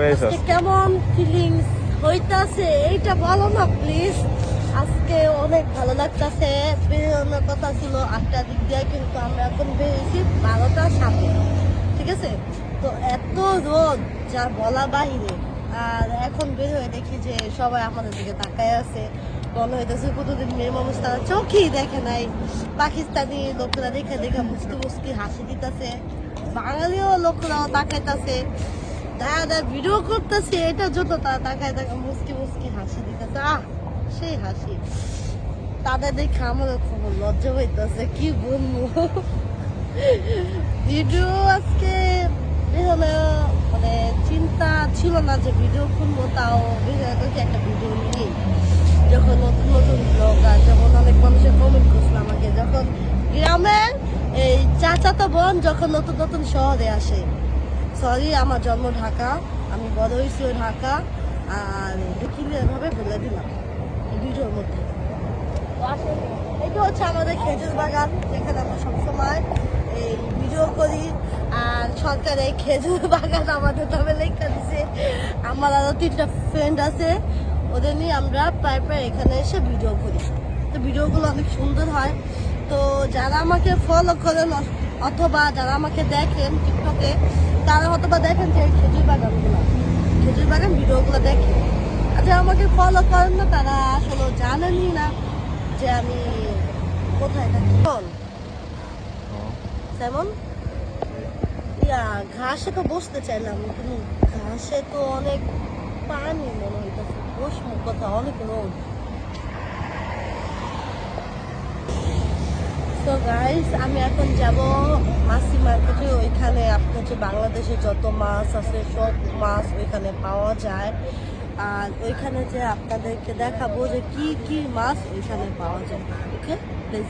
আজকে কেমন ফিলিংস হইতাছে এইটা বলো না প্লিজ। আজকে অনেক ভালো লাগতাছে। বেরোনোর কথা ছিল 8টার দিক দিয়ে, কিন্তু আমরা এখন বেরিয়েছি 12টার সাথে, ঠিক আছে? তো এত রোদ যা বলা বাহিরে। আর এখন বের হয়ে দেখি যে সবাই আমাদের দিকে তাকায় আছে, মনে হইতেছে কতদিন মেয়ে মানুষ তারা চোখেই দেখে নাই। পাকিস্তানি লোকেরা দেখে দেখে মুস্কি মুস্কি হাসি দিতেছে, বাঙালিও লোকরাও তাকাইতেছে, দাদা ভিডিও করতেছে এটার জন্য তারা তাকায় তাকে মুস্কি মুস্কি হাসি দিতেছে। সেই হাসি তাদের দেখে আমাদের খবর লজ্জা হইতেছে, কি বলবো। ভিডিও আজকে বেরোলে মানে চিন্তা ছিল না যে ভিডিও খুলবো, তাও বেরোলে একটা ভিডিও নিয়ে যখন নতুন নতুন ব্লগার, যখন অনেক মানুষের কমেন্ট করছিল আমাকে, যখন গ্রামের এই চাচাতো বোন যখন নতুন নতুন শহরে আসে। সরি, আমার জন্ম ঢাকা, আমি বড় হয়েছি ঢাকা, আর ক্লিয়ার ভাবে বলে দিলাম ভিডিওর মধ্যে। এটা হচ্ছে আমাদের খেজুর বাগান, যেখানে আমরা সবসময় এই ভিডিও করি। আর সরকারের খেজুর বাগান আমাদের তবে লেখা দিছে। আমার আরো 3টা ফ্রেন্ড আছে, ওদের নিয়ে আমরা প্রায় প্রায় এখানে এসে ভিডিও করি। তো ভিডিওগুলো অনেক সুন্দর হয়। তো যারা আমাকে ফলো করেন অথবা যারা আমাকে দেখেন টিকটকে, তারা হয়তো বা দেখেন যে খেজুর বাগান ভিডিওগুলো দেখেন। আর যারা আমাকে ফলো করেন না, তারা আসলে জানেনই না যে আমি কোথায় থাকি। যেমন ঘাসে তো বসতে চাইলাম, কিন্তু ঘাসে তো অনেক পানি মনে হইতেছে, বসবো কোথাও, অনেক রোদ। তো গাইস, আমি এখন যাব মাছি মার্কেটে। ওইখানে আপনার হচ্ছে বাংলাদেশে যত মাছ আছে সব মাছ ওইখানে পাওয়া যায়। আর ওইখানে যে আপনাদেরকে দেখাবো যে কি কি মাছ ওইখানে পাওয়া যায়। ওকে, প্লিজ।